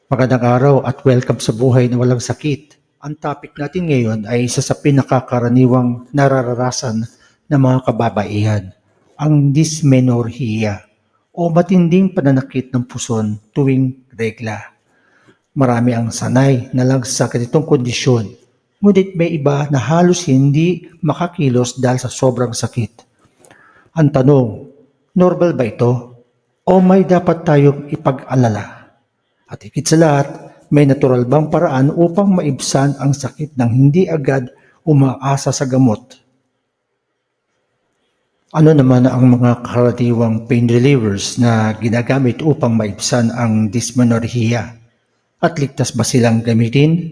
Magandang araw at welcome sa buhay na walang sakit. Ang topic natin ngayon ay isa sa pinakakaraniwang nararanasan ng mga kababaihan, ang dysmenorrhea o matinding pananakit ng puson tuwing regla. Marami ang sanay na lang sa ganitong kondisyon, ngunit may iba na halos hindi makakilos dahil sa sobrang sakit. Ang tanong, normal ba ito o may dapat tayong ipag-alala? At higit sa lahat, may natural bang paraan upang maibsan ang sakit nang hindi agad umaasa sa gamot? Ano naman ang mga karaniwang pain relievers na ginagamit upang maibsan ang dysmenorrhea? At ligtas ba silang gamitin?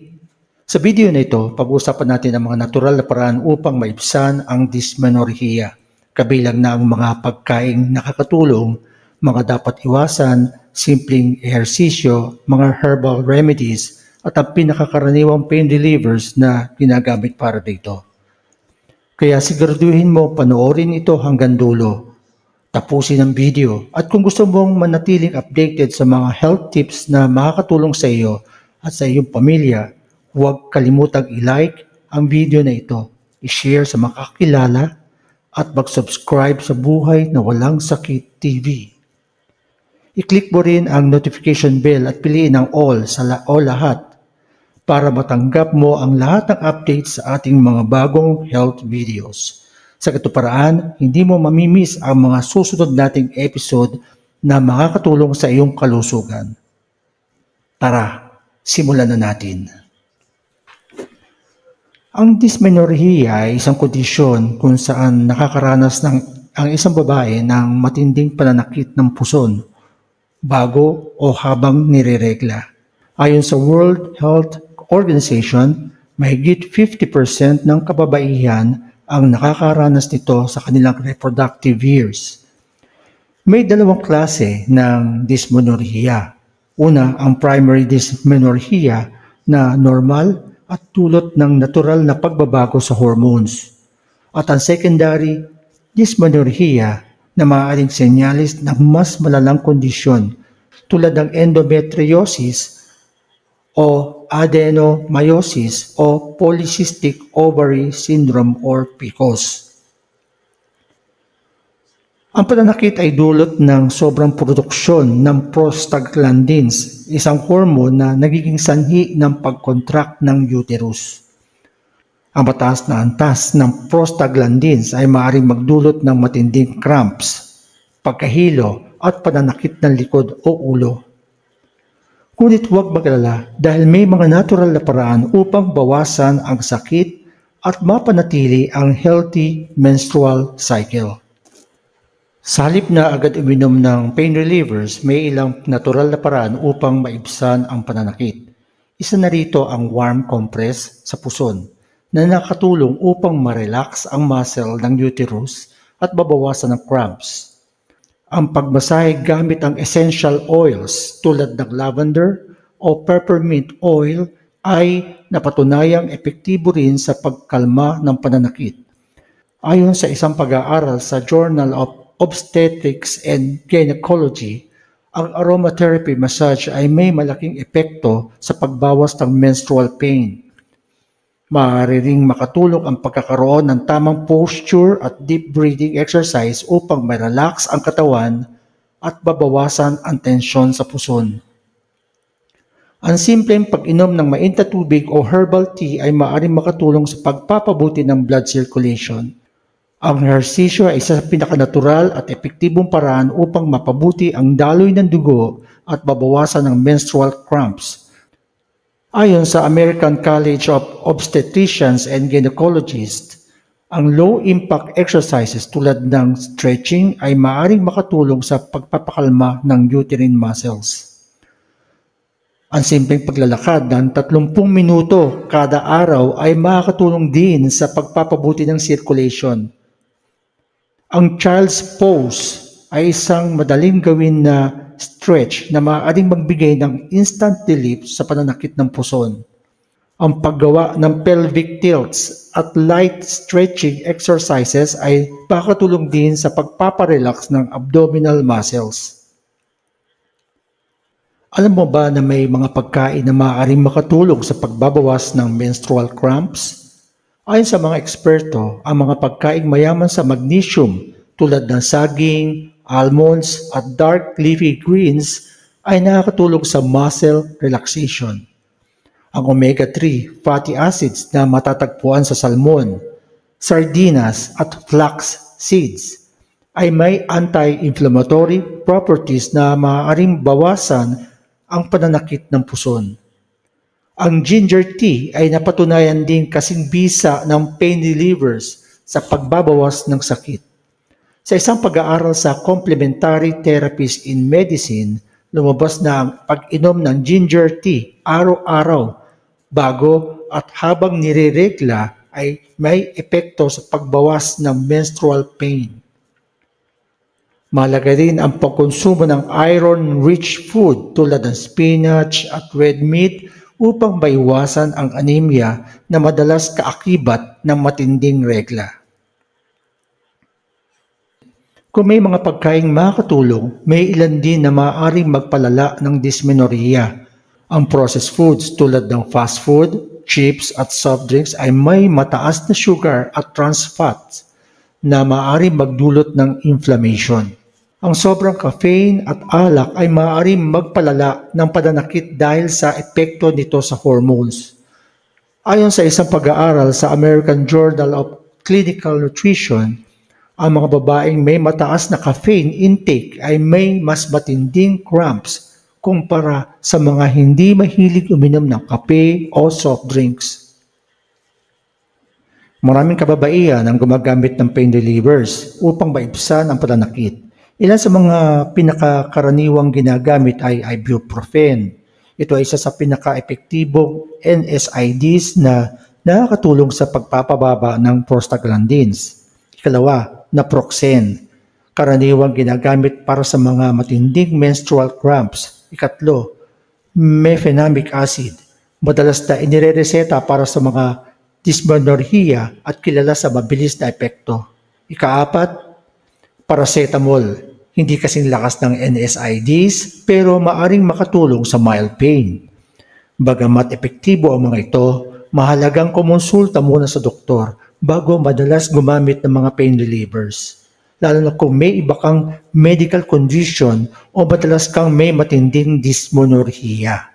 Sa video na ito, pag-uusapan natin ang mga natural na paraan upang maibsan ang dysmenorrhea. Kabilang na ang mga pagkaing nakakatulong, mga dapat iwasan, simpleng ehersisyo, mga herbal remedies, at ang pinakakaraniwang pain relievers na ginagamit para dito. Kaya siguraduhin mo panoorin ito hanggang dulo. Tapusin ang video at kung gusto mong manatiling updated sa mga health tips na makakatulong sa iyo at sa iyong pamilya, huwag kalimutang i-like ang video na ito, i-share sa mga kakilala at mag-subscribe sa Buhay na Walang Sakit TV. I-click mo rin ang notification bell at piliin ang all o lahat para matanggap mo ang lahat ng updates sa ating mga bagong health videos. Sa ganitong paraan, hindi mo mamimiss ang mga susunod nating episode na makakatulong sa iyong kalusugan. Tara, simulan na natin. Ang dysmenorrhea ay isang kondisyon kung saan nakakaranas ang isang babae ng matinding pananakit ng puson bago o habang nireregla. Ayon sa World Health Organization, mahigit 50% ng kababaihan ang nakakaranas nito sa kanilang reproductive years. May dalawang klase ng dysmenorrhea. Una, ang primary dysmenorrhea na normal at dulot ng natural na pagbabago sa hormones. At ang secondary dysmenorrhea na maaaring senyalis ng mas malalang kondisyon tulad ng endometriosis o adenomyosis o polycystic ovary syndrome or PCOS. Ang pananakit ay dulot ng sobrang produksyon ng prostaglandins, isang hormone na nagiging sanhi ng pag-contract ng uterus. Ang mataas na antas ng prostaglandins ay maaaring magdulot ng matinding cramps, pagkahilo at pananakit ng likod o ulo. Ngunit huwag mag-alala dahil may mga natural na paraan upang bawasan ang sakit at mapanatili ang healthy menstrual cycle. Sa halip na agad uminom ng pain relievers, may ilang natural na paraan upang maibsan ang pananakit. Isa na rito ang warm compress sa puson na nakatulong upang ma-relax ang muscle ng uterus at mabawasan ang cramps. Ang pagmasahe gamit ang essential oils tulad ng lavender o peppermint oil ay napatunayang epektibo rin sa pagkalma ng pananakit. Ayon sa isang pag-aaral sa Journal of Obstetrics and Gynecology, ang aromatherapy massage ay may malaking epekto sa pagbawas ng menstrual pain. Maaari ring makatulong ang pagkakaroon ng tamang posture at deep breathing exercise upang ma-relax ang katawan at babawasan ang tensyon sa puson. Ang simpleng pag-inom ng mainit na tubig o herbal tea ay maaaring makatulong sa pagpapabuti ng blood circulation. Ang ehersisyo ay isa sa pinakanatural at epektibong paraan upang mapabuti ang daloy ng dugo at babawasan ang menstrual cramps. Ayon sa American College of Obstetricians and Gynecologists, ang low-impact exercises tulad ng stretching ay maaaring makatulong sa pagpapakalma ng uterine muscles. Ang simpleng paglalakad ng 30 minuto kada araw ay makakatulong din sa pagpapabuti ng circulation. Ang child's pose ay isang madaling gawin na stretch na maaaring magbigay ng instant relief sa pananakit ng puson. Ang paggawa ng pelvic tilts at light stretching exercises ay makakatulong din sa pagpaparelax ng abdominal muscles. Alam mo ba na may mga pagkain na maaaring makatulong sa pagbabawas ng menstrual cramps? Ayon sa mga eksperto, ang mga pagkain mayaman sa magnesium tulad ng saging, almonds at dark leafy greens ay nakakatulong sa muscle relaxation. Ang omega-3 fatty acids na matatagpuan sa salmon, sardinas at flax seeds ay may anti-inflammatory properties na maaaring bawasan ang pananakit ng puson. Ang ginger tea ay napatunayan din kasing bisa ng pain relievers sa pagbabawas ng sakit. Sa isang pag-aaral sa Complementary Therapies in Medicine, lumabas na ang pag-inom ng ginger tea araw-araw bago at habang nireregla ay may epekto sa pagbawas ng menstrual pain. Mahalaga rin ang pagkonsumo ng iron-rich food tulad ng spinach at red meat upang maiwasan ang anemia na madalas kaakibat ng matinding regla. Kung may mga pagkaing makakatulong, may ilan din na maaaring magpalala ng dysmenorrhea. Ang processed foods tulad ng fast food, chips at soft drinks ay may mataas na sugar at trans fats na maaaring magdulot ng inflammation. Ang sobrang caffeine at alak ay maaaring magpalala ng pananakit dahil sa epekto nito sa hormones. Ayon sa isang pag-aaral sa American Journal of Clinical Nutrition, ang mga babaeng may mataas na caffeine intake ay may mas matinding cramps kumpara sa mga hindi mahilig uminom ng kape o soft drinks. Maraming kababaihan ang gumagamit ng pain relievers upang maibsan ang pananakit. Ilan sa mga pinakakaraniwang ginagamit ay ibuprofen. Ito ay isa sa pinaka-epektibong NSAIDs na nakakatulong sa pagpapababa ng prostaglandins. Ikalawa, naproxen. Karaniwang ginagamit para sa mga matinding menstrual cramps. Ikatlo, mefenamic acid. Madalas na inirereseta para sa mga dysmenorrhea at kilala sa mabilis na epekto. Ikaapat, paracetamol. Hindi kasing lakas ng NSAIDs pero maaring makatulong sa mild pain. Bagamat epektibo ang mga ito, mahalagang kumonsulta muna sa doktor bago madalas gumamit ng mga pain relievers. Lalo na kung may iba kang medical condition o madalas kang may matinding dysmenorrhea.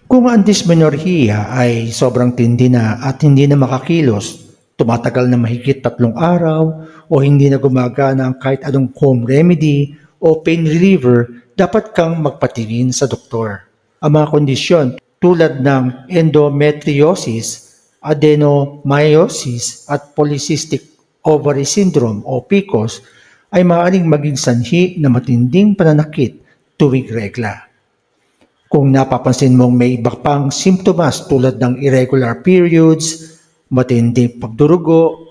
Kung ang dysmenorrhea ay sobrang tindi na at hindi na makakilos, tumatagal na mahigit 3 araw o hindi na gumagana ang kahit anong home remedy o pain reliever, dapat kang magpatingin sa doktor. Ang mga kondisyon tulad ng endometriosis, adenomyosis at polycystic ovary syndrome o PCOS ay maaaring maging sanhi na matinding pananakit tuwing regla. Kung napapansin mong may iba pang simptomas tulad ng irregular periods, matinding pagdurugo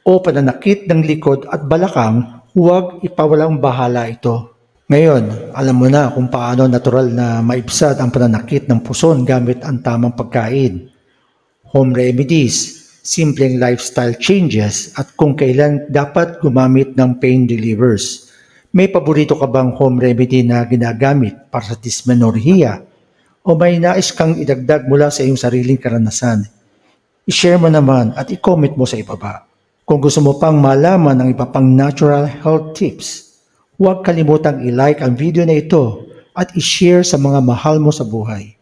o pananakit ng likod at balakang, huwag ipawalang bahala ito. Ngayon, alam mo na kung paano natural na maibsad ang pananakit ng puson gamit ang tamang pagkain, home remedies, simpleng lifestyle changes at kung kailan dapat gumamit ng pain relievers. May paborito ka bang home remedy na ginagamit para sa dysmenorrhea? O may nais kang idagdag mula sa iyong sariling karanasan? I-share mo naman at i-comment mo sa ibaba. Kung gusto mo pang malaman ang iba pang natural health tips, huwag kalimutang i-like ang video na ito at i-share sa mga mahal mo sa buhay.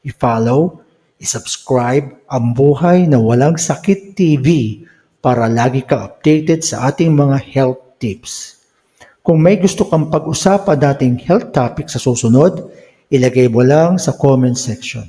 I-follow, i-subscribe ang Buhay na Walang Sakit TV para lagi kang updated sa ating mga health tips. Kung may gusto kang pag-usapan dating health topic sa susunod, ilagay mo lang sa comment section.